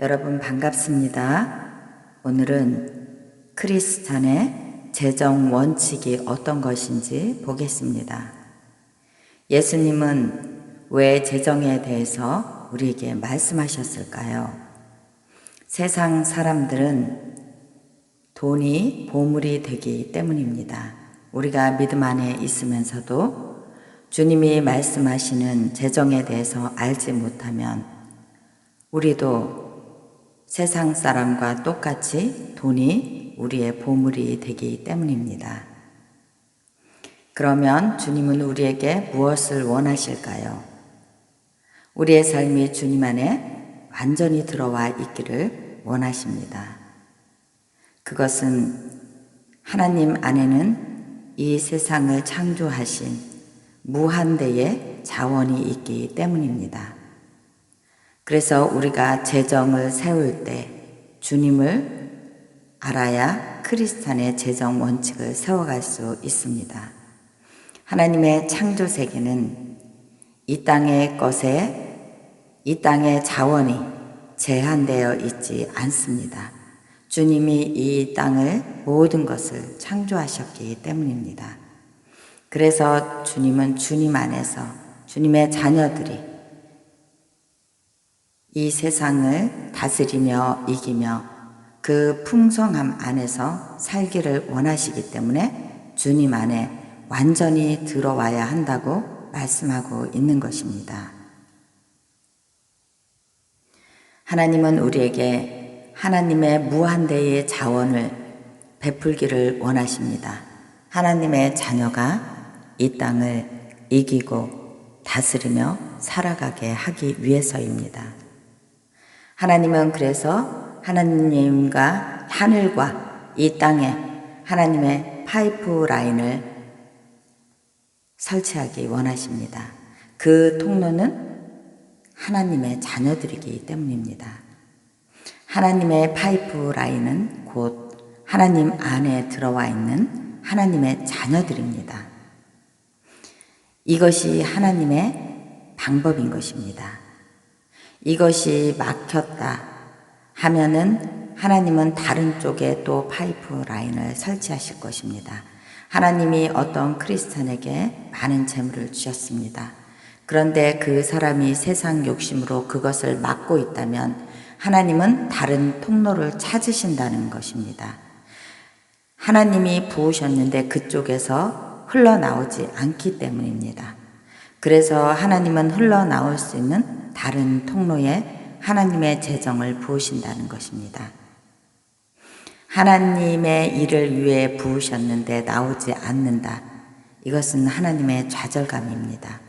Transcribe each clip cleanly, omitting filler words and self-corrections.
여러분 반갑습니다. 오늘은 크리스찬의 재정 원칙이 어떤 것인지 보겠습니다. 예수님은 왜 재정에 대해서 우리에게 말씀하셨을까요? 세상 사람들은 돈이 보물이 되기 때문입니다. 우리가 믿음 안에 있으면서도 주님이 말씀하시는 재정에 대해서 알지 못하면 우리도 세상 사람과 똑같이 돈이 우리의 보물이 되기 때문입니다. 그러면 주님은 우리에게 무엇을 원하실까요? 우리의 삶이 주님 안에 완전히 들어와 있기를 원하십니다. 그것은 하나님 안에는 이 세상을 창조하신 무한대의 자원이 있기 때문입니다. 그래서 우리가 재정을 세울 때 주님을 알아야 크리스찬의 재정 원칙을 세워갈 수 있습니다. 하나님의 창조 세계는 이 땅의 자원이 제한되어 있지 않습니다. 주님이 이 땅을 모든 것을 창조하셨기 때문입니다. 그래서 주님은 주님 안에서 주님의 자녀들이 이 세상을 다스리며 이기며 그 풍성함 안에서 살기를 원하시기 때문에 주님 안에 완전히 들어와야 한다고 말씀하고 있는 것입니다. 하나님은 우리에게 하나님의 무한대의 자원을 베풀기를 원하십니다. 하나님의 자녀가 이 땅을 이기고 다스리며 살아가게 하기 위해서입니다. 하나님은 그래서 하나님과 하늘과 이 땅에 하나님의 파이프라인을 설치하기 원하십니다. 그 통로는 하나님의 자녀들이기 때문입니다. 하나님의 파이프라인은 곧 하나님 안에 들어와 있는 하나님의 자녀들입니다. 이것이 하나님의 방법인 것입니다. 이것이 막혔다 하면은 하나님은 다른 쪽에 또 파이프라인을 설치하실 것입니다. 하나님이 어떤 크리스찬에게 많은 재물을 주셨습니다. 그런데 그 사람이 세상 욕심으로 그것을 막고 있다면 하나님은 다른 통로를 찾으신다는 것입니다. 하나님이 부으셨는데 그쪽에서 흘러나오지 않기 때문입니다. 그래서 하나님은 흘러나올 수 있는 다른 통로에 하나님의 재정을 부으신다는 것입니다. 하나님의 일을 위해 부으셨는데 나오지 않는다. 이것은 하나님의 좌절감입니다.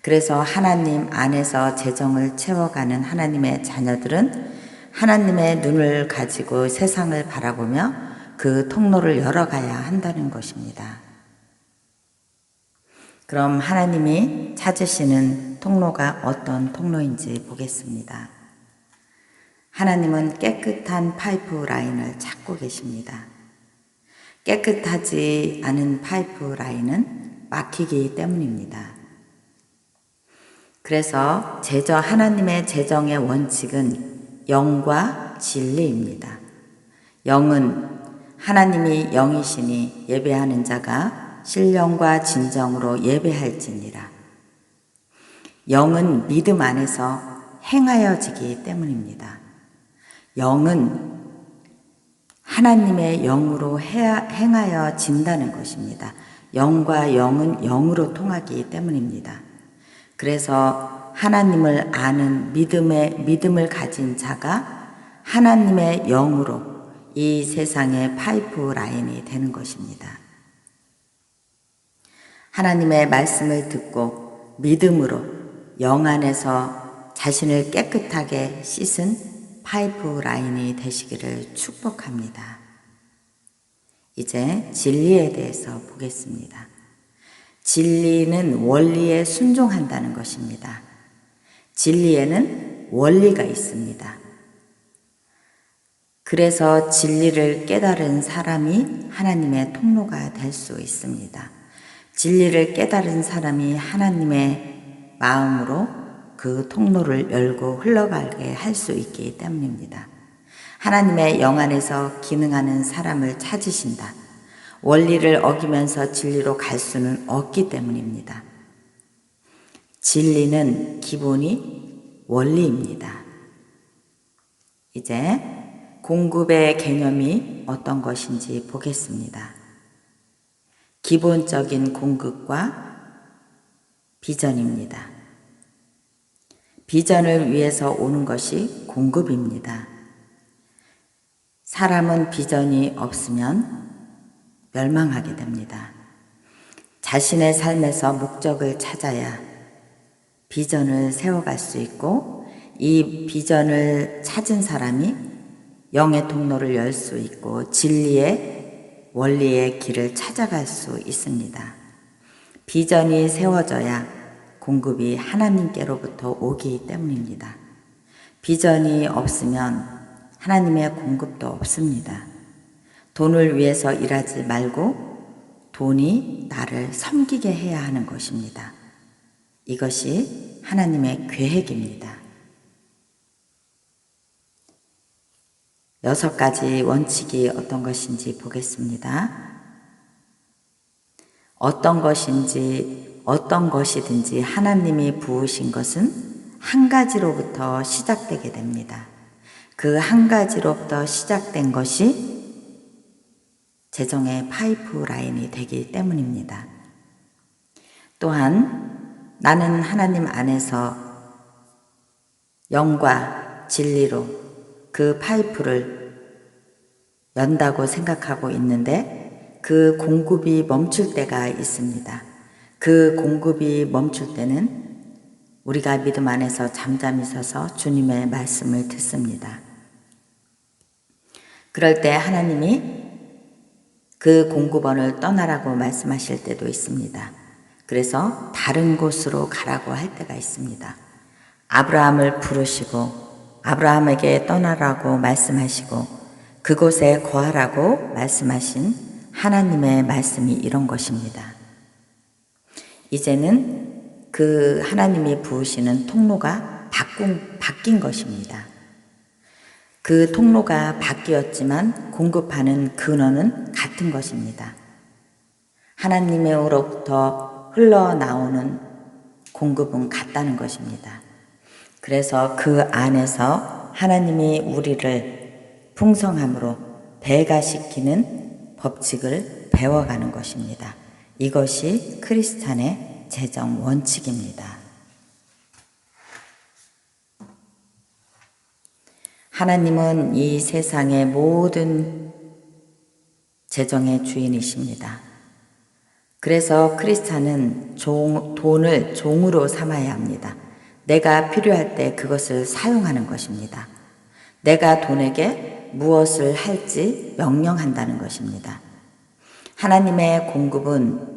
그래서 하나님 안에서 재정을 채워가는 하나님의 자녀들은 하나님의 눈을 가지고 세상을 바라보며 그 통로를 열어가야 한다는 것입니다. 그럼 하나님이 찾으시는 통로가 어떤 통로인지 보겠습니다. 하나님은 깨끗한 파이프라인을 찾고 계십니다. 깨끗하지 않은 파이프라인은 막히기 때문입니다. 그래서 하나님의 재정의 원칙은 영과 진리입니다. 영은 하나님이 영이시니 예배하는 자가 신령과 진정으로 예배할지니라. 영은 믿음 안에서 행하여지기 때문입니다. 영은 하나님의 영으로 행하여진다는 것입니다. 영과 영은 영으로 통하기 때문입니다. 그래서 하나님을 아는 믿음을 가진 자가 하나님의 영으로 이 세상의 파이프라인이 되는 것입니다. 하나님의 말씀을 듣고 믿음으로 영 안에서 자신을 깨끗하게 씻은 파이프라인이 되시기를 축복합니다. 이제 진리에 대해서 보겠습니다. 진리는 원리에 순종한다는 것입니다. 진리에는 원리가 있습니다. 그래서 진리를 깨달은 사람이 하나님의 통로가 될 수 있습니다. 진리를 깨달은 사람이 하나님의 마음으로 그 통로를 열고 흘러가게 할 수 있기 때문입니다. 하나님의 영 안에서 기능하는 사람을 찾으신다. 원리를 어기면서 진리로 갈 수는 없기 때문입니다. 진리는 기본이 원리입니다. 이제 공급의 개념이 어떤 것인지 보겠습니다. 기본적인 공급과 비전입니다. 비전을 위해서 오는 것이 공급입니다. 사람은 비전이 없으면 멸망하게 됩니다. 자신의 삶에서 목적을 찾아야 비전을 세워갈 수 있고, 이 비전을 찾은 사람이 영의 통로를 열 수 있고 진리의 원리의 길을 찾아갈 수 있습니다. 비전이 세워져야 공급이 하나님께로부터 오기 때문입니다. 비전이 없으면 하나님의 공급도 없습니다. 돈을 위해서 일하지 말고 돈이 나를 섬기게 해야 하는 것입니다. 이것이 하나님의 계획입니다. 6가지 원칙이 어떤 것인지 보겠습니다. 어떤 것이든지 하나님이 부으신 것은 한 가지로부터 시작되게 됩니다. 그 한 가지로부터 시작된 것이 재정의 파이프라인이 되기 때문입니다. 또한 나는 하나님 안에서 영과 진리로 그 파이프를 연다고 생각하고 있는데 그 공급이 멈출 때가 있습니다. 그 공급이 멈출 때는 우리가 믿음 안에서 잠잠히 서서 주님의 말씀을 듣습니다. 그럴 때 하나님이 그 공급원을 떠나라고 말씀하실 때도 있습니다. 그래서 다른 곳으로 가라고 할 때가 있습니다. 아브라함을 부르시고 아브라함에게 떠나라고 말씀하시고 그곳에 거하라고 말씀하신 하나님의 말씀이 이런 것입니다. 이제는 그 하나님이 부으시는 통로가 바뀐 것입니다. 그 통로가 바뀌었지만 공급하는 근원은 같은 것입니다. 하나님으로부터 흘러나오는 공급은 같다는 것입니다. 그래서 그 안에서 하나님이 우리를 풍성함으로 배가시키는 법칙을 배워가는 것입니다. 이것이 크리스찬의 재정 원칙입니다. 하나님은 이 세상의 모든 재정의 주인이십니다. 그래서 크리스찬은 돈을 종으로 삼아야 합니다. 내가 필요할 때 그것을 사용하는 것입니다. 내가 돈에게 무엇을 할지 명령한다는 것입니다. 하나님의 공급은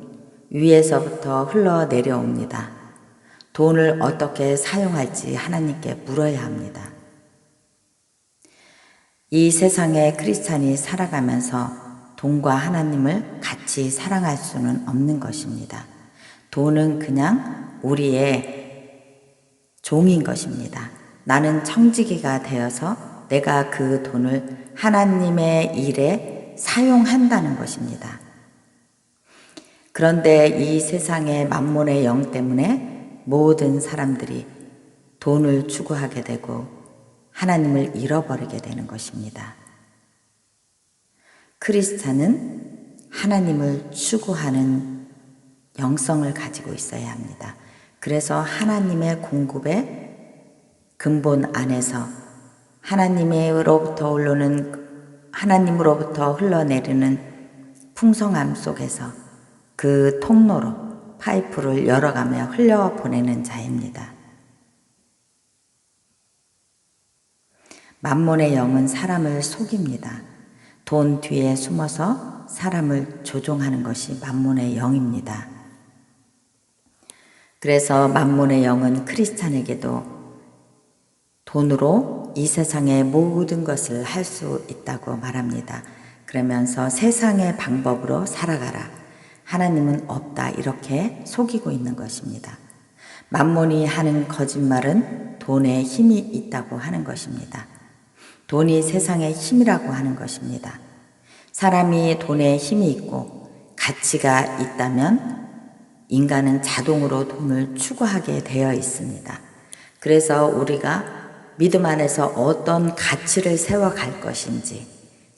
위에서부터 흘러내려옵니다. 돈을 어떻게 사용할지 하나님께 물어야 합니다. 이 세상에 크리스찬이 살아가면서 돈과 하나님을 같이 사랑할 수는 없는 것입니다. 돈은 그냥 우리의 종인 것입니다. 나는 청지기가 되어서 내가 그 돈을 하나님의 일에 사용한다는 것입니다. 그런데 이 세상의 만몬의 영 때문에 모든 사람들이 돈을 추구하게 되고 하나님을 잃어버리게 되는 것입니다. 크리스찬은 하나님을 추구하는 영성을 가지고 있어야 합니다. 그래서 하나님의 공급의 근본 안에서 하나님으로부터 흘러내리는 풍성함 속에서 그 통로로 파이프를 열어가며 흘려보내는 자입니다. 만몬의 영은 사람을 속입니다. 돈 뒤에 숨어서 사람을 조종하는 것이 만몬의 영입니다. 그래서 만몬의 영은 크리스찬에게도 돈으로 이 세상의 모든 것을 할 수 있다고 말합니다. 그러면서 세상의 방법으로 살아가라. 하나님은 없다. 이렇게 속이고 있는 것입니다. 만몬이 하는 거짓말은 돈에 힘이 있다고 하는 것입니다. 돈이 세상의 힘이라고 하는 것입니다. 사람이 돈에 힘이 있고 가치가 있다면 인간은 자동으로 돈을 추구하게 되어 있습니다. 그래서 우리가 믿음 안에서 어떤 가치를 세워갈 것인지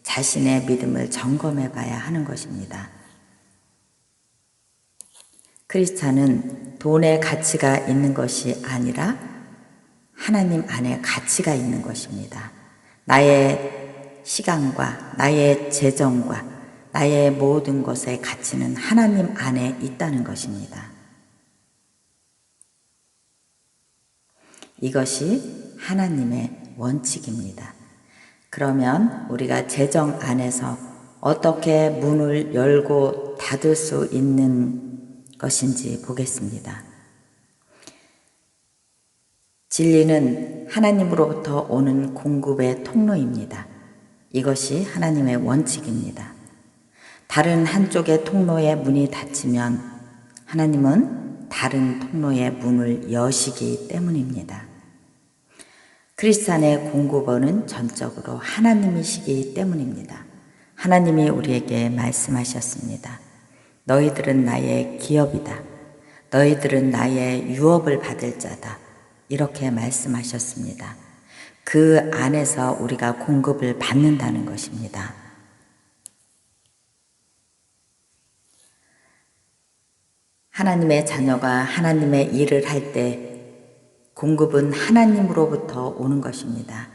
자신의 믿음을 점검해 봐야 하는 것입니다. 크리스찬은 돈의 가치가 있는 것이 아니라 하나님 안에 가치가 있는 것입니다. 나의 시간과 나의 재정과 나의 모든 것의 가치는 하나님 안에 있다는 것입니다. 이것이 하나님의 원칙입니다. 그러면 우리가 재정 안에서 어떻게 문을 열고 닫을 수 있는 것인지 보겠습니다. 진리는 하나님으로부터 오는 공급의 통로입니다. 이것이 하나님의 원칙입니다. 다른 한쪽의 통로의 문이 닫히면 하나님은 다른 통로의 문을 여시기 때문입니다. 크리스찬의 공급원은 전적으로 하나님이시기 때문입니다. 하나님이 우리에게 말씀하셨습니다. 너희들은 나의 기업이다. 너희들은 나의 유업을 받을 자다. 이렇게 말씀하셨습니다. 그 안에서 우리가 공급을 받는다는 것입니다. 하나님의 자녀가 하나님의 일을 할 때 공급은 하나님으로부터 오는 것입니다.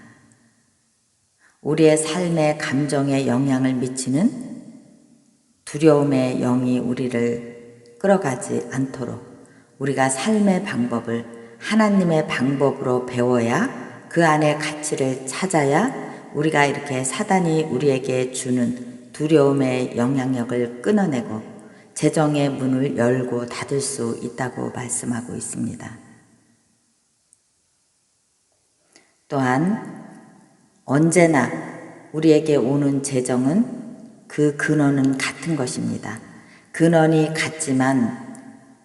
우리의 삶의 감정에 영향을 미치는 두려움의 영이 우리를 끌어가지 않도록 우리가 삶의 방법을 하나님의 방법으로 배워야 그 안에 가치를 찾아야 우리가 이렇게 사단이 우리에게 주는 두려움의 영향력을 끊어내고 재정의 문을 열고 닫을 수 있다고 말씀하고 있습니다. 또한 언제나 우리에게 오는 재정은 그 근원은 같은 것입니다. 근원이 같지만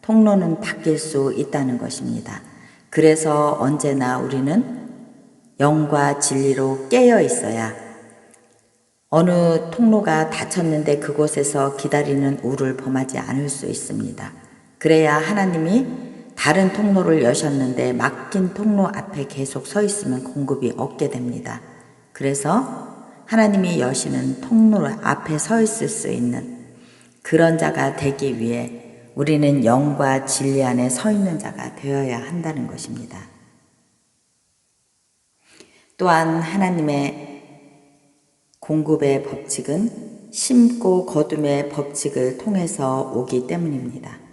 통로는 바뀔 수 있다는 것입니다. 그래서 언제나 우리는 영과 진리로 깨어 있어야 어느 통로가 닫혔는데 그곳에서 기다리는 우를 범하지 않을 수 있습니다. 그래야 하나님이 다른 통로를 여셨는데 막힌 통로 앞에 계속 서 있으면 공급이 없게 됩니다. 그래서 하나님이 여시는 통로 앞에 서 있을 수 있는 그런 자가 되기 위해 우리는 영과 진리 안에 서 있는 자가 되어야 한다는 것입니다. 또한 하나님의 공급의 법칙은 심고 거둠의 법칙을 통해서 오기 때문입니다.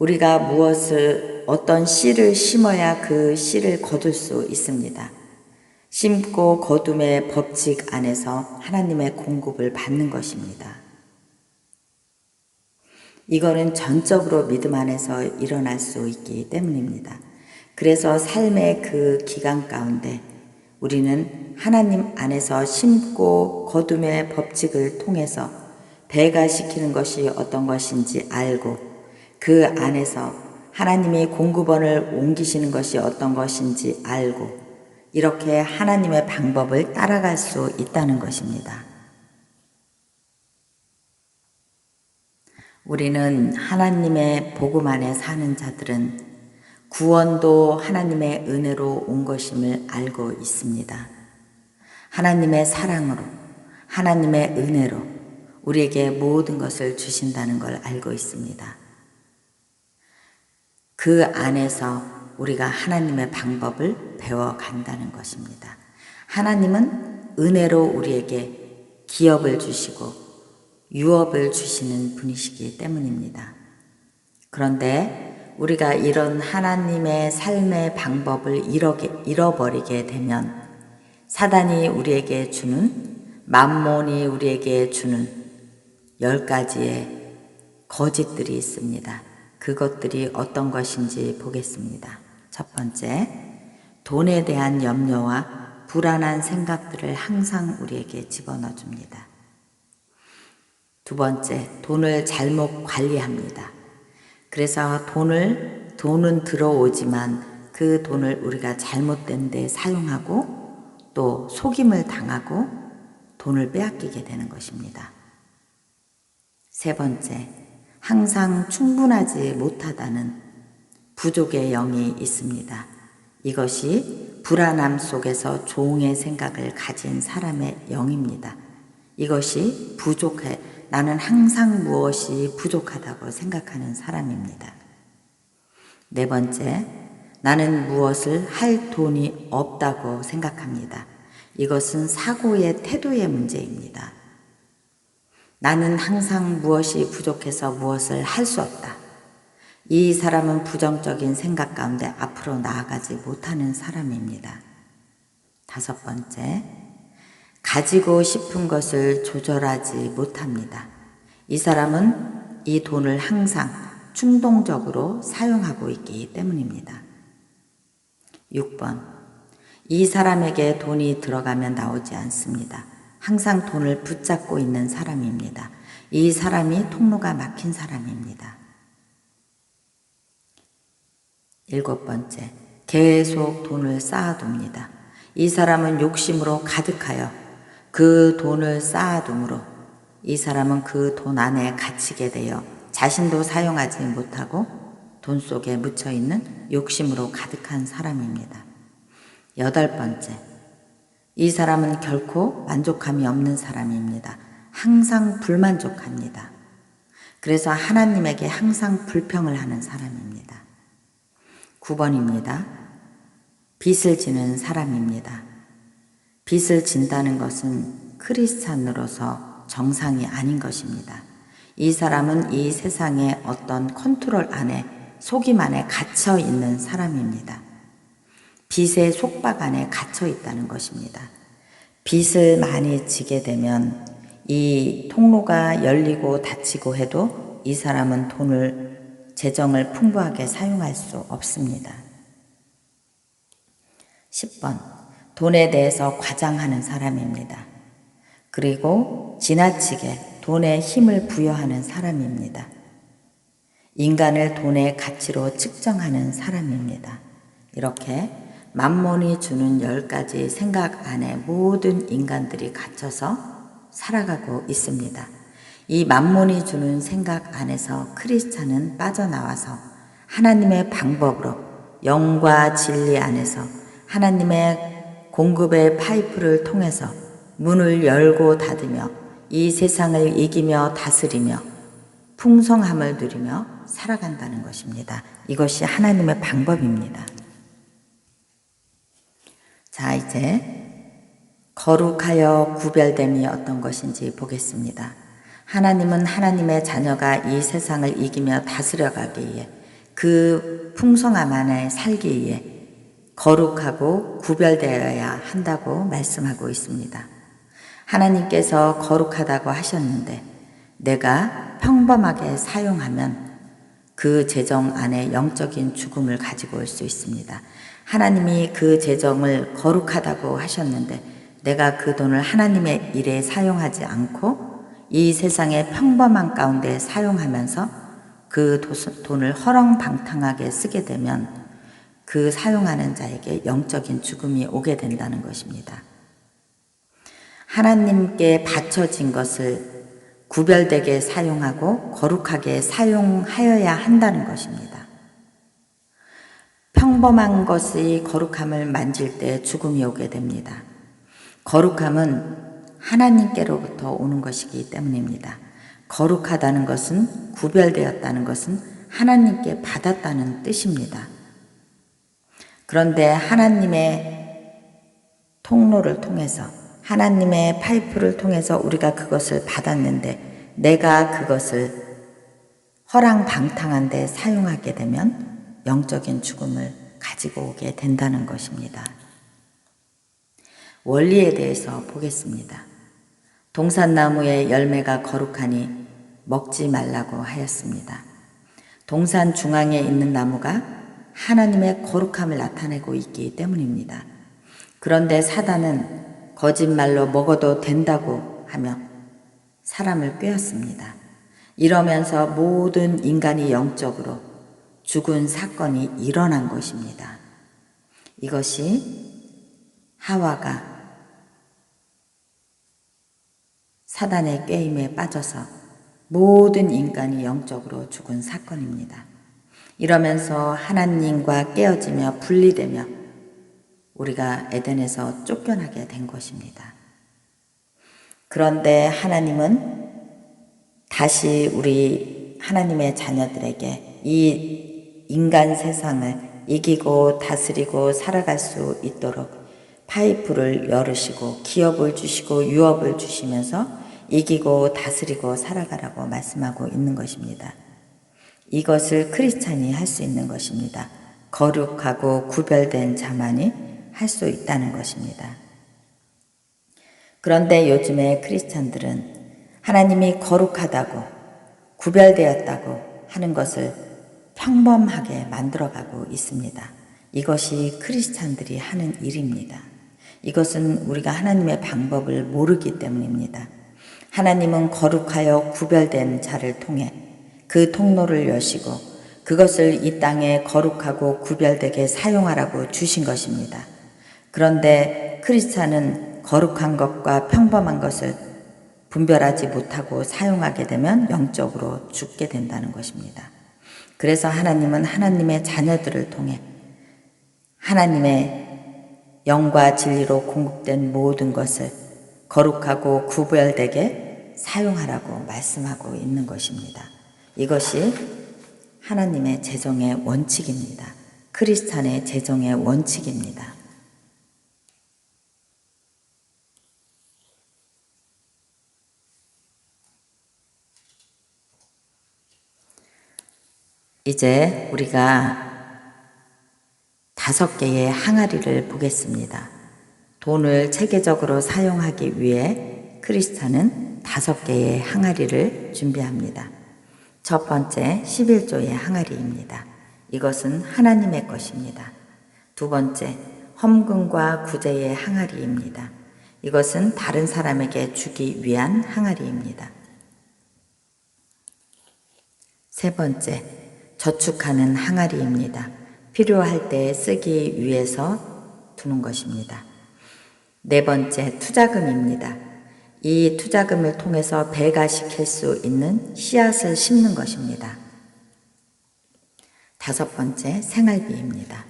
우리가 어떤 씨를 심어야 그 씨를 거둘 수 있습니다. 심고 거둠의 법칙 안에서 하나님의 공급을 받는 것입니다. 이거는 전적으로 믿음 안에서 일어날 수 있기 때문입니다. 그래서 삶의 그 기간 가운데 우리는 하나님 안에서 심고 거둠의 법칙을 통해서 배가시키는 것이 어떤 것인지 알고 그 안에서 하나님이 공급원을 옮기시는 것이 어떤 것인지 알고 이렇게 하나님의 방법을 따라갈 수 있다는 것입니다. 우리는 하나님의 복음 안에 사는 자들은 구원도 하나님의 은혜로 온 것임을 알고 있습니다. 하나님의 사랑으로, 하나님의 은혜로 우리에게 모든 것을 주신다는 걸 알고 있습니다. 그 안에서 우리가 하나님의 방법을 배워간다는 것입니다. 하나님은 은혜로 우리에게 기업을 주시고 유업을 주시는 분이시기 때문입니다. 그런데 우리가 이런 하나님의 삶의 방법을 잃어버리게 되면 사단이 우리에게 주는 만몬이 우리에게 주는 10가지의 거짓들이 있습니다. 그것들이 어떤 것인지 보겠습니다. 첫 번째, 돈에 대한 염려와 불안한 생각들을 항상 우리에게 집어넣어 줍니다. 두 번째, 돈을 잘못 관리합니다. 그래서 돈을 돈은 들어오지만 그 돈을 우리가 잘못된 데 사용하고 또 속임을 당하고 돈을 빼앗기게 되는 것입니다. 세 번째, 항상 충분하지 못하다는 부족의 영이 있습니다. 이것이 불안함 속에서 종의 생각을 가진 사람의 영입니다. 이것이 부족해, 나는 항상 무엇이 부족하다고 생각하는 사람입니다. 네 번째, 나는 무엇을 할 돈이 없다고 생각합니다. 이것은 사고의 태도의 문제입니다. 나는 항상 무엇이 부족해서 무엇을 할 수 없다. 이 사람은 부정적인 생각 가운데 앞으로 나아가지 못하는 사람입니다. 다섯 번째, 가지고 싶은 것을 조절하지 못합니다. 이 사람은 이 돈을 항상 충동적으로 사용하고 있기 때문입니다. 6번, 이 사람에게 돈이 들어가면 나오지 않습니다. 항상 돈을 붙잡고 있는 사람입니다. 이 사람이 통로가 막힌 사람입니다. 7번째, 계속 돈을 쌓아둡니다. 이 사람은 욕심으로 가득하여 그 돈을 쌓아둠으로 이 사람은 그 돈 안에 갇히게 되어 자신도 사용하지 못하고 돈 속에 묻혀있는 욕심으로 가득한 사람입니다. 8번째, 이 사람은 결코 만족함이 없는 사람입니다. 항상 불만족합니다. 그래서 하나님에게 항상 불평을 하는 사람입니다. 9번입니다. 빚을 지는 사람입니다. 빚을 진다는 것은 크리스찬으로서 정상이 아닌 것입니다. 이 사람은 이 세상의 어떤 컨트롤 안에, 속임 안에 갇혀 있는 사람입니다. 빚의 속박 안에 갇혀 있다는 것입니다. 빚을 많이 지게 되면 이 통로가 열리고 닫히고 해도 이 사람은 재정을 풍부하게 사용할 수 없습니다. 10번, 돈에 대해서 과장하는 사람입니다. 그리고 지나치게 돈에 힘을 부여하는 사람입니다. 인간을 돈의 가치로 측정하는 사람입니다. 이렇게 만몬이 주는 10가지 생각 안에 모든 인간들이 갇혀서 살아가고 있습니다. 이 만몬이 주는 생각 안에서 크리스찬은 빠져나와서 하나님의 방법으로 영과 진리 안에서 하나님의 공급의 파이프를 통해서 문을 열고 닫으며 이 세상을 이기며 다스리며 풍성함을 누리며 살아간다는 것입니다. 이것이 하나님의 방법입니다. 자, 이제 거룩하여 구별됨이 어떤 것인지 보겠습니다. 하나님은 하나님의 자녀가 이 세상을 이기며 다스려가기 위해 그 풍성함 안에 살기 위해 거룩하고 구별되어야 한다고 말씀하고 있습니다. 하나님께서 거룩하다고 하셨는데 내가 평범하게 사용하면 그 재정 안에 영적인 죽음을 가지고 올 수 있습니다. 하나님이 그 재정을 거룩하다고 하셨는데 내가 그 돈을 하나님의 일에 사용하지 않고 이 세상의 평범한 가운데 사용하면서 그 돈을 허렁방탕하게 쓰게 되면 그 사용하는 자에게 영적인 죽음이 오게 된다는 것입니다. 하나님께 바쳐진 것을 구별되게 사용하고 거룩하게 사용하여야 한다는 것입니다. 평범한 것의 거룩함을 만질 때 죽음이 오게 됩니다. 거룩함은 하나님께로부터 오는 것이기 때문입니다. 거룩하다는 것은, 구별되었다는 것은 하나님께 받았다는 뜻입니다. 그런데 하나님의 통로를 통해서, 하나님의 파이프를 통해서 우리가 그것을 받았는데 내가 그것을 허랑방탕한 데 사용하게 되면 영적인 죽음을 가지고 오게 된다는 것입니다. 원리에 대해서 보겠습니다. 동산나무의 열매가 거룩하니 먹지 말라고 하였습니다. 동산 중앙에 있는 나무가 하나님의 거룩함을 나타내고 있기 때문입니다. 그런데 사단은 거짓말로 먹어도 된다고 하며 사람을 꾀었습니다. 이러면서 모든 인간이 영적으로 죽은 사건이 일어난 것입니다. 이것이 하와가 사단의 꾀임에 빠져서 모든 인간이 영적으로 죽은 사건입니다. 이러면서 하나님과 깨어지며 분리되며 우리가 에덴에서 쫓겨나게 된 것입니다. 그런데 하나님은 다시 우리 하나님의 자녀들에게 이 인간 세상을 이기고 다스리고 살아갈 수 있도록 파이프를 열으시고 기업을 주시고 유업을 주시면서 이기고 다스리고 살아가라고 말씀하고 있는 것입니다. 이것을 크리스찬이 할 수 있는 것입니다. 거룩하고 구별된 자만이 할 수 있다는 것입니다. 그런데 요즘에 크리스찬들은 하나님이 거룩하다고 구별되었다고 하는 것을 평범하게 만들어가고 있습니다. 이것이 크리스찬들이 하는 일입니다. 이것은 우리가 하나님의 방법을 모르기 때문입니다. 하나님은 거룩하여 구별된 자를 통해 그 통로를 여시고 그것을 이 땅에 거룩하고 구별되게 사용하라고 주신 것입니다. 그런데 크리스찬은 거룩한 것과 평범한 것을 분별하지 못하고 사용하게 되면 영적으로 죽게 된다는 것입니다. 그래서 하나님은 하나님의 자녀들을 통해 하나님의 영과 진리로 공급된 모든 것을 거룩하고 구별되게 사용하라고 말씀하고 있는 것입니다. 이것이 하나님의 재정의 원칙입니다. 크리스찬의 재정의 원칙입니다. 이제 우리가 5개의 항아리를 보겠습니다. 돈을 체계적으로 사용하기 위해 크리스찬은 5개의 항아리를 준비합니다. 첫 번째 11조의 항아리입니다. 이것은 하나님의 것입니다. 두 번째 험금과 구제의 항아리입니다. 이것은 다른 사람에게 주기 위한 항아리입니다. 세 번째 저축하는 항아리입니다. 필요할 때 쓰기 위해서 두는 것입니다. 네 번째 투자금입니다. 이 투자금을 통해서 배가시킬 수 있는 씨앗을 심는 것입니다. 다섯 번째 생활비입니다.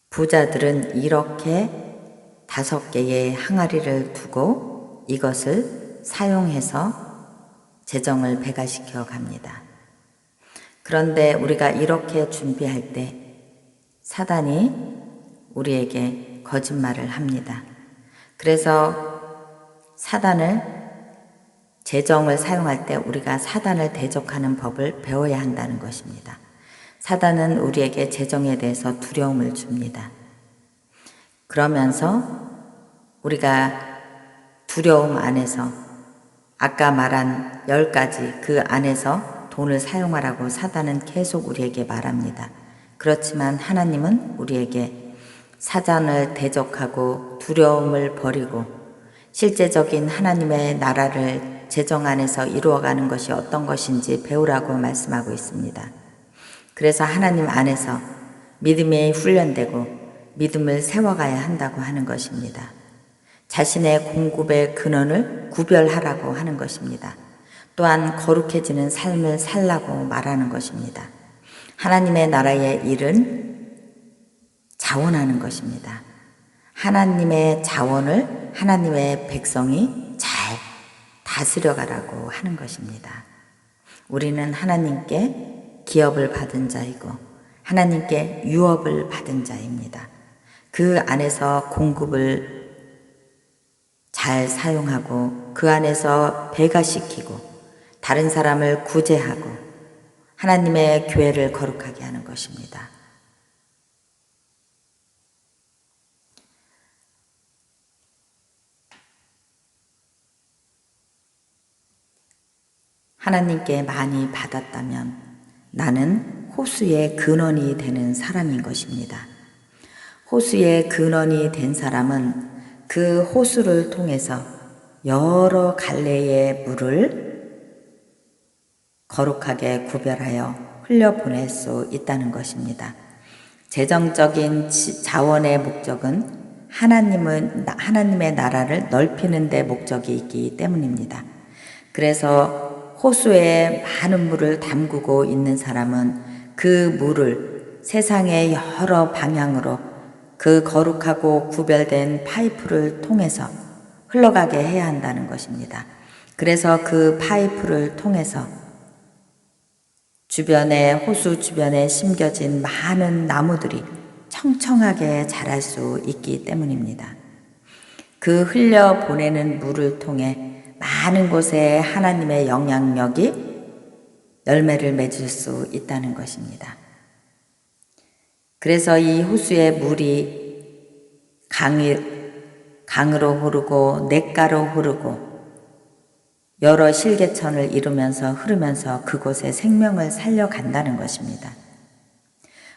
부자들은 이렇게 5개의 항아리를 두고 이것을 사용해서 재정을 배가시켜 갑니다. 그런데 우리가 이렇게 준비할 때 사단이 우리에게 거짓말을 합니다. 그래서 사단을 재정을 사용할 때 우리가 사단을 대적하는 법을 배워야 한다는 것입니다. 사단은 우리에게 재정에 대해서 두려움을 줍니다. 그러면서 우리가 두려움 안에서 아까 말한 10가지 그 안에서 돈을 사용하라고 사단은 계속 우리에게 말합니다. 그렇지만 하나님은 우리에게 사단을 대적하고 두려움을 버리고 실제적인 하나님의 나라를 재정 안에서 이루어가는 것이 어떤 것인지 배우라고 말씀하고 있습니다. 그래서 하나님 안에서 믿음이 훈련되고 믿음을 세워가야 한다고 하는 것입니다. 자신의 공급의 근원을 구별하라고 하는 것입니다. 또한 거룩해지는 삶을 살라고 말하는 것입니다. 하나님의 나라의 일은 자원하는 것입니다. 하나님의 자원을 하나님의 백성이 잘 다스려가라고 하는 것입니다. 우리는 하나님께 기업을 받은 자이고 하나님께 유업을 받은 자입니다. 그 안에서 공급을 잘 사용하고 그 안에서 배가시키고 다른 사람을 구제하고 하나님의 교회를 거룩하게 하는 것입니다. 하나님께 많이 받았다면 나는 호수의 근원이 되는 사람인 것입니다. 호수의 근원이 된 사람은 그 호수를 통해서 여러 갈래의 물을 거룩하게 구별하여 흘려보낼 수 있다는 것입니다. 재정적인 자원의 목적은 하나님의 나라를 넓히는 데 목적이 있기 때문입니다. 그래서 호수에 많은 물을 담그고 있는 사람은 그 물을 세상의 여러 방향으로 그 거룩하고 구별된 파이프를 통해서 흘러가게 해야 한다는 것입니다. 그래서 그 파이프를 통해서 호수 주변에 심겨진 많은 나무들이 청청하게 자랄 수 있기 때문입니다. 그 흘려보내는 물을 통해 많은 곳에 하나님의 영향력이 열매를 맺을 수 있다는 것입니다. 그래서 이 호수의 물이 강으로 흐르고 냇가로 흐르고 여러 실개천을 이루면서 흐르면서 그곳에 생명을 살려간다는 것입니다.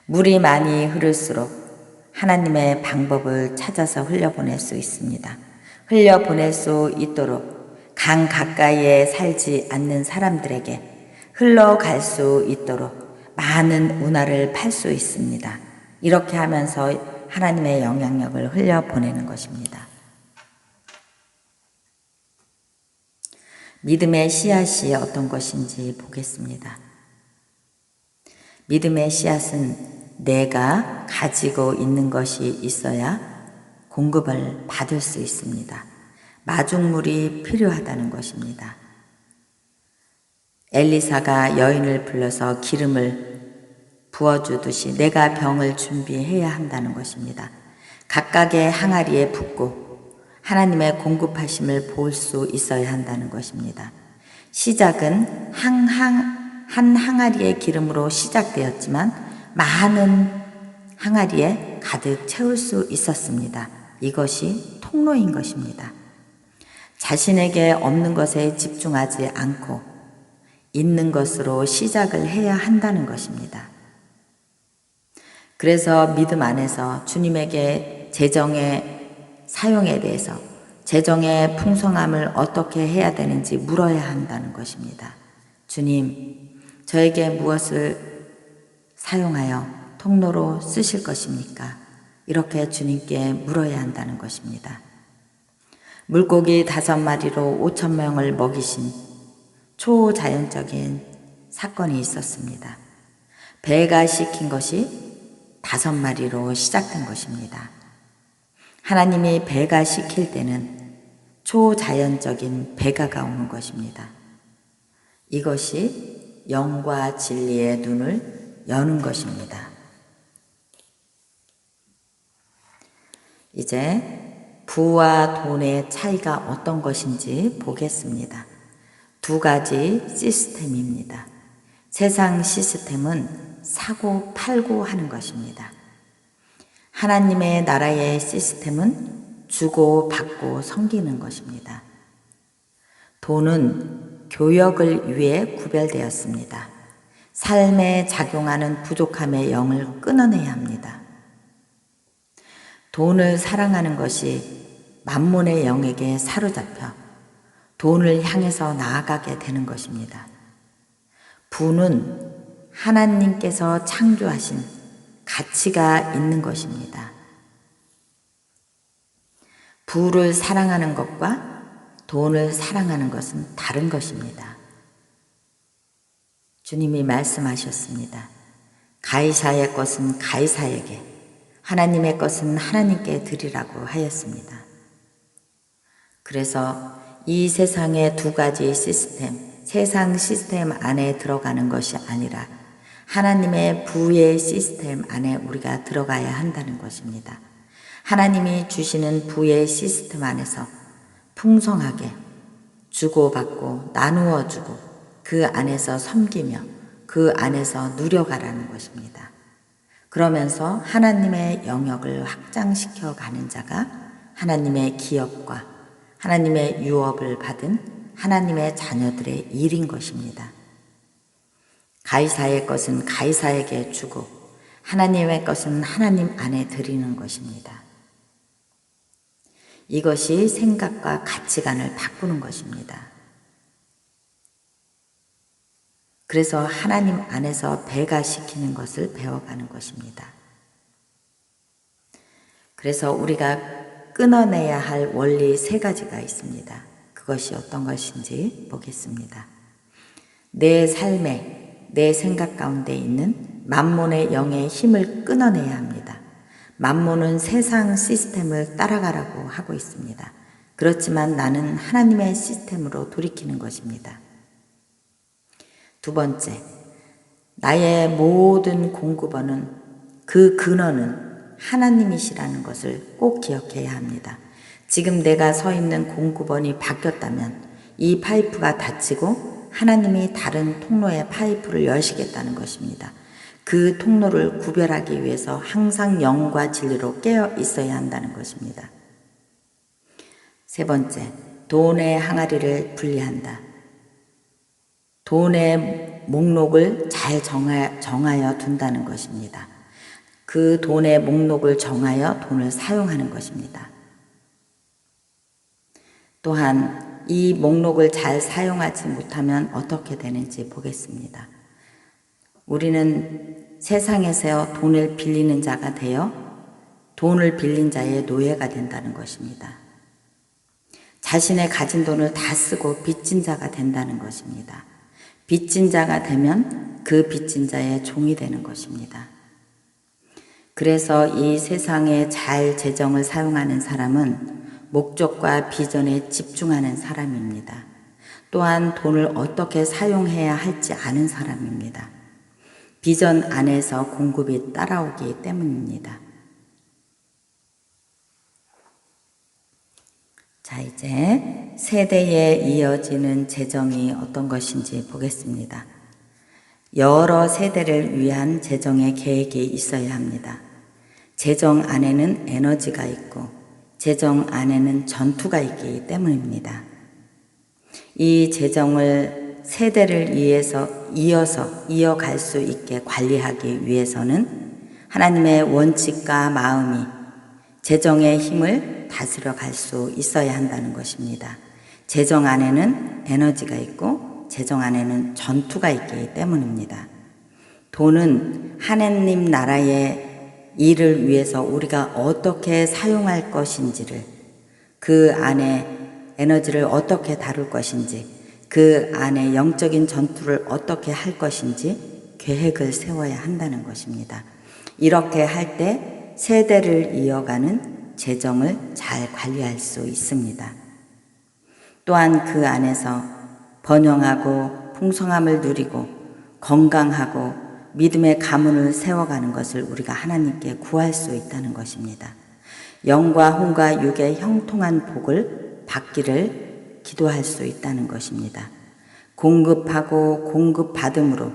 물이 많이 흐를수록 하나님의 방법을 찾아서 흘려보낼 수 있습니다. 흘려보낼 수 있도록 강 가까이에 살지 않는 사람들에게 흘러갈 수 있도록 많은 운하를 팔 수 있습니다. 이렇게 하면서 하나님의 영향력을 흘려보내는 것입니다. 믿음의 씨앗이 어떤 것인지 보겠습니다. 믿음의 씨앗은 내가 가지고 있는 것이 있어야 공급을 받을 수 있습니다. 마중물이 필요하다는 것입니다. 엘리사가 여인을 불러서 기름을 부어주듯이 내가 병을 준비해야 한다는 것입니다. 각각의 항아리에 붓고 하나님의 공급하심을 볼 수 있어야 한다는 것입니다. 시작은 한 항아리의 기름으로 시작되었지만 많은 항아리에 가득 채울 수 있었습니다. 이것이 통로인 것입니다. 자신에게 없는 것에 집중하지 않고 있는 것으로 시작을 해야 한다는 것입니다. 그래서 믿음 안에서 주님에게 재정의 사용에 대해서 재정의 풍성함을 어떻게 해야 되는지 물어야 한다는 것입니다. 주님, 저에게 무엇을 사용하여 통로로 쓰실 것입니까? 이렇게 주님께 물어야 한다는 것입니다. 물고기 5마리로 5,000명을 먹이신 초자연적인 사건이 있었습니다. 배가 시킨 것이 5마리로 시작된 것입니다. 하나님이 배가 시킬 때는 초자연적인 배가가 오는 것입니다. 이것이 영과 진리의 눈을 여는 것입니다. 이제 부와 돈의 차이가 어떤 것인지 보겠습니다. 2가지 시스템입니다. 세상 시스템은 사고 팔고 하는 것입니다. 하나님의 나라의 시스템은 주고 받고 섬기는 것입니다. 돈은 교역을 위해 구별되었습니다. 삶에 작용하는 부족함의 영을 끊어내야 합니다. 돈을 사랑하는 것이 만몬의 영에게 사로잡혀 돈을 향해서 나아가게 되는 것입니다. 부는 하나님께서 창조하신 가치가 있는 것입니다. 부를 사랑하는 것과 돈을 사랑하는 것은 다른 것입니다. 주님이 말씀하셨습니다. 가이사의 것은 가이사에게, 하나님의 것은 하나님께 드리라고 하였습니다. 그래서 이 세상의 2가지 시스템, 세상 시스템 안에 들어가는 것이 아니라 하나님의 부의 시스템 안에 우리가 들어가야 한다는 것입니다. 하나님이 주시는 부의 시스템 안에서 풍성하게 주고받고 나누어 주고 그 안에서 섬기며 그 안에서 누려가라는 것입니다. 그러면서 하나님의 영역을 확장시켜 가는 자가 하나님의 기업과 하나님의 유업을 받은 하나님의 자녀들의 일인 것입니다. 가이사의 것은 가이사에게 주고 하나님의 것은 하나님 안에 드리는 것입니다. 이것이 생각과 가치관을 바꾸는 것입니다. 그래서 하나님 안에서 배가시키는 것을 배워가는 것입니다. 그래서 우리가 끊어내야 할 원리 3가지가 있습니다. 그것이 어떤 것인지 보겠습니다. 내 삶에, 내 생각 가운데 있는 만몬의 영의 힘을 끊어내야 합니다. 만몬은 세상 시스템을 따라가라고 하고 있습니다. 그렇지만 나는 하나님의 시스템으로 돌이키는 것입니다. 2번째, 나의 모든 공급원은, 그 근원은 하나님이시라는 것을 꼭 기억해야 합니다. 지금 내가 서 있는 공급원이 바뀌었다면 이 파이프가 닫히고 하나님이 다른 통로의 파이프를 여시겠다는 것입니다. 그 통로를 구별하기 위해서 항상 영과 진리로 깨어 있어야 한다는 것입니다. 3번째, 돈의 항아리를 분리한다. 돈의 목록을 잘 정하여 둔다는 것입니다. 그 돈의 목록을 정하여 돈을 사용하는 것입니다. 또한 이 목록을 잘 사용하지 못하면 어떻게 되는지 보겠습니다. 우리는 세상에서 돈을 빌리는 자가 되어 돈을 빌린 자의 노예가 된다는 것입니다. 자신의 가진 돈을 다 쓰고 빚진 자가 된다는 것입니다. 빚진 자가 되면 그 빚진 자의 종이 되는 것입니다. 그래서 이 세상에 잘 재정을 사용하는 사람은 목적과 비전에 집중하는 사람입니다. 또한 돈을 어떻게 사용해야 할지 아는 사람입니다. 비전 안에서 공급이 따라오기 때문입니다. 자, 이제 세대에 이어지는 재정이 어떤 것인지 보겠습니다. 여러 세대를 위한 재정의 계획이 있어야 합니다. 재정 안에는 에너지가 있고 재정 안에는 전투가 있기 때문입니다. 이 재정을 세대를 이어서 이어갈 수 있게 관리하기 위해서는 하나님의 원칙과 마음이 재정의 힘을 다스려 갈 수 있어야 한다는 것입니다. 재정 안에는 에너지가 있고 재정 안에는 전투가 있기 때문입니다. 돈은 하나님 나라의 일을 위해서 우리가 어떻게 사용할 것인지를, 그 안에 에너지를 어떻게 다룰 것인지, 그 안에 영적인 전투를 어떻게 할 것인지 계획을 세워야 한다는 것입니다. 이렇게 할 때 세대를 이어가는 재정을 잘 관리할 수 있습니다. 또한 그 안에서 번영하고 풍성함을 누리고 건강하고 믿음의 가문을 세워가는 것을 우리가 하나님께 구할 수 있다는 것입니다. 영과 혼과 육의 형통한 복을 받기를 기도할 수 있다는 것입니다. 공급하고 공급받음으로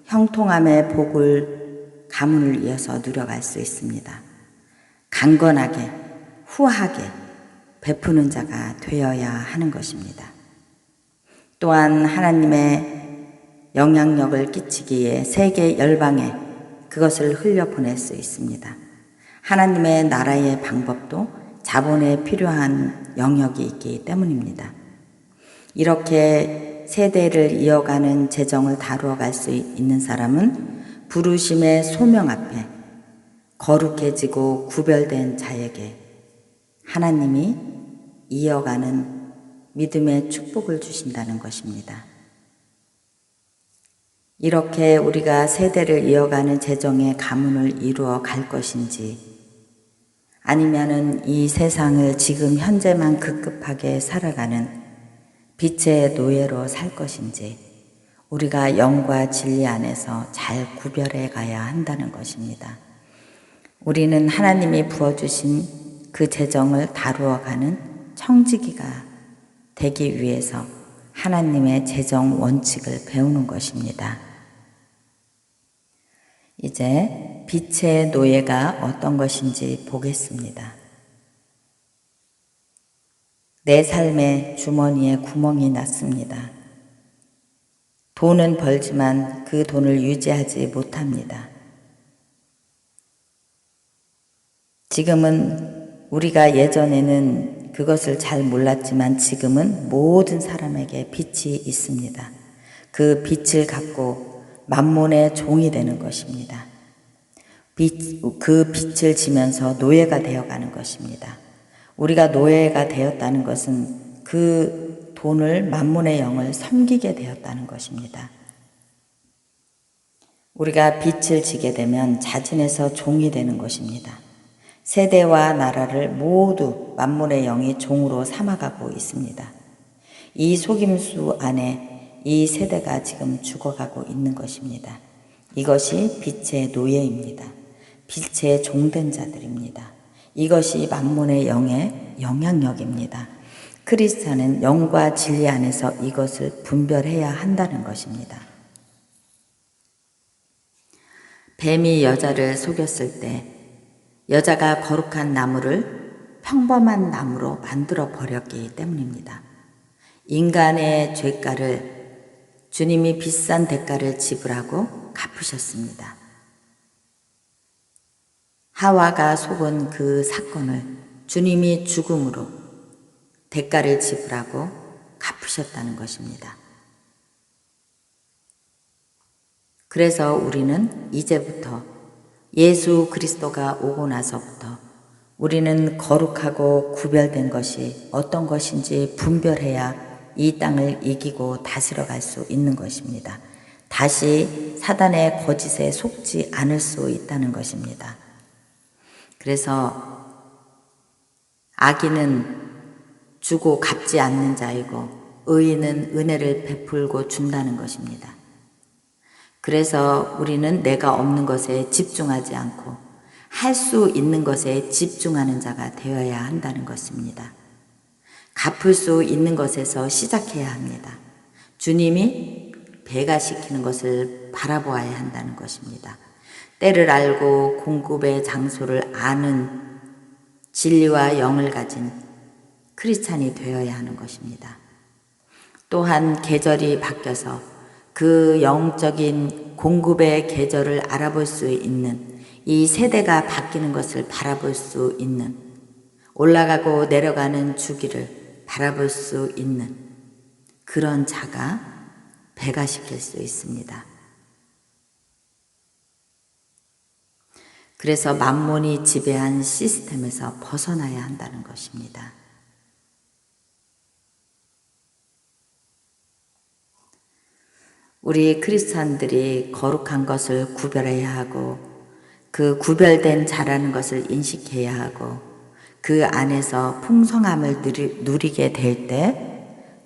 형통함의 복을 가문을 이어서 누려갈 수 있습니다. 강건하게 후하게 베푸는 자가 되어야 하는 것입니다. 또한 하나님의 영향력을 끼치기에 세계 열방에 그것을 흘려보낼 수 있습니다. 하나님의 나라의 방법도 자본에 필요한 영역이 있기 때문입니다. 이렇게 세대를 이어가는 재정을 다루어 갈 수 있는 사람은 부르심의 소명 앞에 거룩해지고 구별된 자에게 하나님이 이어가는 믿음의 축복을 주신다는 것입니다. 이렇게 우리가 세대를 이어가는 재정의 가문을 이루어 갈 것인지, 아니면은 이 세상을 지금 현재만 급급하게 살아가는 빛의 노예로 살 것인지, 우리가 영과 진리 안에서 잘 구별해 가야 한다는 것입니다. 우리는 하나님이 부어주신 그 재정을 다루어 가는 청지기가 되기 위해서 하나님의 재정 원칙을 배우는 것입니다. 이제 빛의 노예가 어떤 것인지 보겠습니다. 내 삶의 주머니에 구멍이 났습니다. 돈은 벌지만 그 돈을 유지하지 못합니다. 지금은 우리가 예전에는 그것을 잘 몰랐지만 지금은 모든 사람에게 빚이 있습니다. 그 빛을 갖고 만몬의 종이 되는 것입니다. 그 빛을 지면서 노예가 되어가는 것입니다. 우리가 노예가 되었다는 것은 그 돈을 만몬의 영을 섬기게 되었다는 것입니다. 우리가 빛을 지게 되면 자진해서 종이 되는 것입니다. 세대와 나라를 모두 만몬의 영이 종으로 삼아가고 있습니다. 이 속임수 안에 이 세대가 지금 죽어가고 있는 것입니다. 이것이 빛의 노예입니다. 빛의 종된 자들입니다. 이것이 만몬의 영의 영향력입니다. 크리스찬은 영과 진리 안에서 이것을 분별해야 한다는 것입니다. 뱀이 여자를 속였을 때 여자가 거룩한 나무를 평범한 나무로 만들어 버렸기 때문입니다. 인간의 죄가를 주님이 비싼 대가를 지불하고 갚으셨습니다. 하와가 속은 그 사건을 주님이 죽음으로 대가를 지불하고 갚으셨다는 것입니다. 그래서 우리는 이제부터 예수 그리스도가 오고 나서부터 우리는 거룩하고 구별된 것이 어떤 것인지 분별해야 이 땅을 이기고 다스려 갈 수 있는 것입니다. 다시 사단의 거짓에 속지 않을 수 있다는 것입니다. 그래서 악인은 주고 갚지 않는 자이고 의인은 은혜를 베풀고 준다는 것입니다. 그래서 우리는 내가 없는 것에 집중하지 않고 할 수 있는 것에 집중하는 자가 되어야 한다는 것입니다. 갚을 수 있는 것에서 시작해야 합니다. 주님이 배가시키는 것을 바라보아야 한다는 것입니다. 때를 알고 공급의 장소를 아는 진리와 영을 가진 크리스찬이 되어야 하는 것입니다. 또한 계절이 바뀌어서 그 영적인 공급의 계절을 알아볼 수 있는 이 세대가 바뀌는 것을 바라볼 수 있는 올라가고 내려가는 주기를 바라볼 수 있는 그런 자가 배가시킬 수 있습니다. 그래서 만몬이 지배한 시스템에서 벗어나야 한다는 것입니다. 우리 크리스찬들이 거룩한 것을 구별해야 하고 그 구별된 자라는 것을 인식해야 하고 그 안에서 풍성함을 누리게 될 때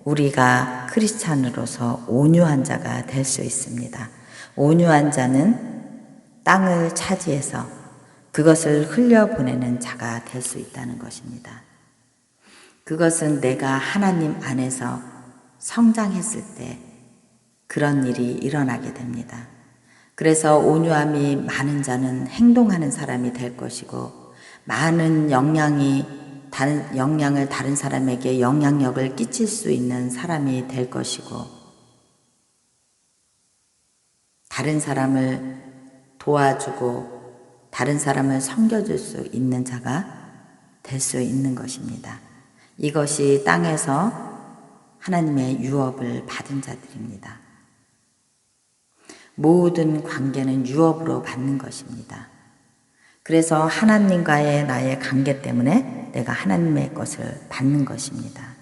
우리가 크리스찬으로서 온유한 자가 될 수 있습니다. 온유한 자는 땅을 차지해서 그것을 흘려보내는 자가 될 수 있다는 것입니다. 그것은 내가 하나님 안에서 성장했을 때 그런 일이 일어나게 됩니다. 그래서 온유함이 많은 자는 행동하는 사람이 될 것이고 많은 영향을 다른 사람에게 영향력을 끼칠 수 있는 사람이 될 것이고 다른 사람을 도와주고 다른 사람을 섬겨줄 수 있는 자가 될 수 있는 것입니다. 이것이 땅에서 하나님의 유업을 받은 자들입니다. 모든 관계는 유업으로 받는 것입니다. 그래서 하나님과의 나의 관계 때문에 내가 하나님의 것을 받는 것입니다.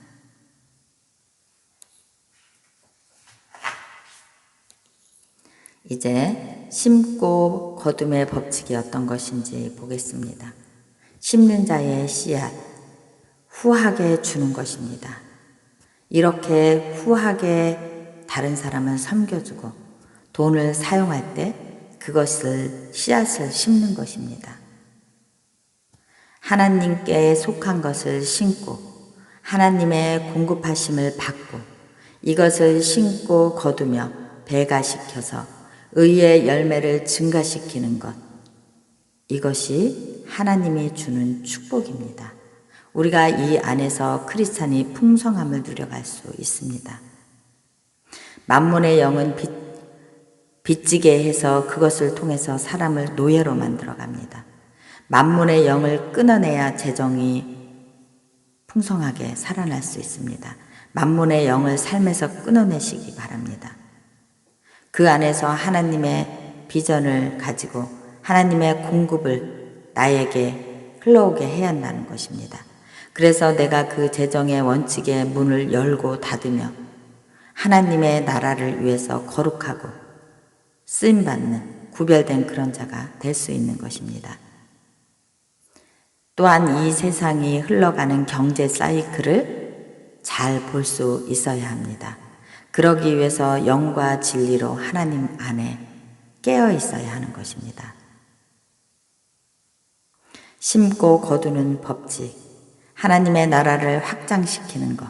이제 심고 거둠의 법칙이 어떤 것인지 보겠습니다. 심는 자의 씨앗, 후하게 주는 것입니다. 이렇게 후하게 다른 사람을 섬겨주고 돈을 사용할 때 그것을 씨앗을 심는 것입니다. 하나님께 속한 것을 심고 하나님의 공급하심을 받고 이것을 심고 거두며 배가시켜서 의의 열매를 증가시키는 것, 이것이 하나님이 주는 축복입니다. 우리가 이 안에서 크리스찬이 풍성함을 누려갈 수 있습니다. 만몬의 영은 빚지게 해서 그것을 통해서 사람을 노예로 만들어 갑니다. 만몬의 영을 끊어내야 재정이 풍성하게 살아날 수 있습니다. 만몬의 영을 삶에서 끊어내시기 바랍니다. 그 안에서 하나님의 비전을 가지고 하나님의 공급을 나에게 흘러오게 해야 한다는 것입니다. 그래서 내가 그 재정의 원칙의 문을 열고 닫으며 하나님의 나라를 위해서 거룩하고 쓰임받는 구별된 그런 자가 될 수 있는 것입니다. 또한 이 세상이 흘러가는 경제 사이클을 잘 볼 수 있어야 합니다. 그러기 위해서 영과 진리로 하나님 안에 깨어 있어야 하는 것입니다. 심고 거두는 법칙, 하나님의 나라를 확장시키는 것.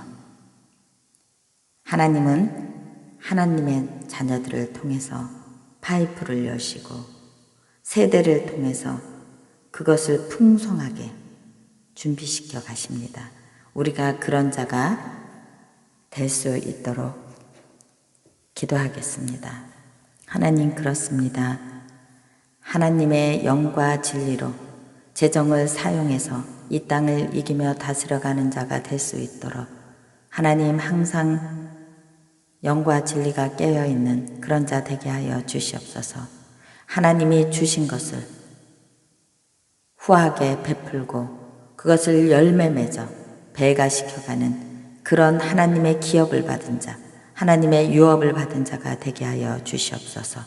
하나님은 하나님의 자녀들을 통해서 파이프를 여시고 세대를 통해서 그것을 풍성하게 준비시켜 가십니다. 우리가 그런 자가 될 수 있도록 기도하겠습니다. 하나님, 그렇습니다. 하나님의 영과 진리로 재정을 사용해서 이 땅을 이기며 다스려가는 자가 될 수 있도록 하나님, 항상 영과 진리가 깨어있는 그런 자 되게 하여 주시옵소서. 하나님이 주신 것을 후하게 베풀고 그것을 열매 맺어 배가시켜가는 그런 하나님의 기업을 받은 자, 하나님의 유업을 받은 자가 되게 하여 주시옵소서.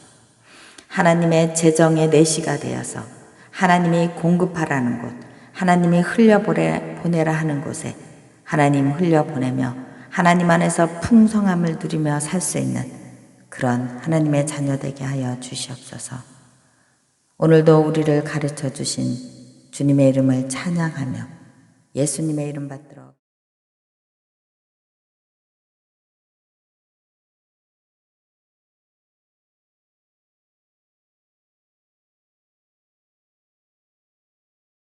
하나님의 재정의 내시가 되어서 하나님이 공급하라는 곳, 하나님이 흘려보내라 하는 곳에 하나님 흘려보내며 하나님 안에서 풍성함을 누리며 살 수 있는 그런 하나님의 자녀 되게 하여 주시옵소서. 오늘도 우리를 가르쳐 주신 주님의 이름을 찬양하며 예수님의 이름 받들어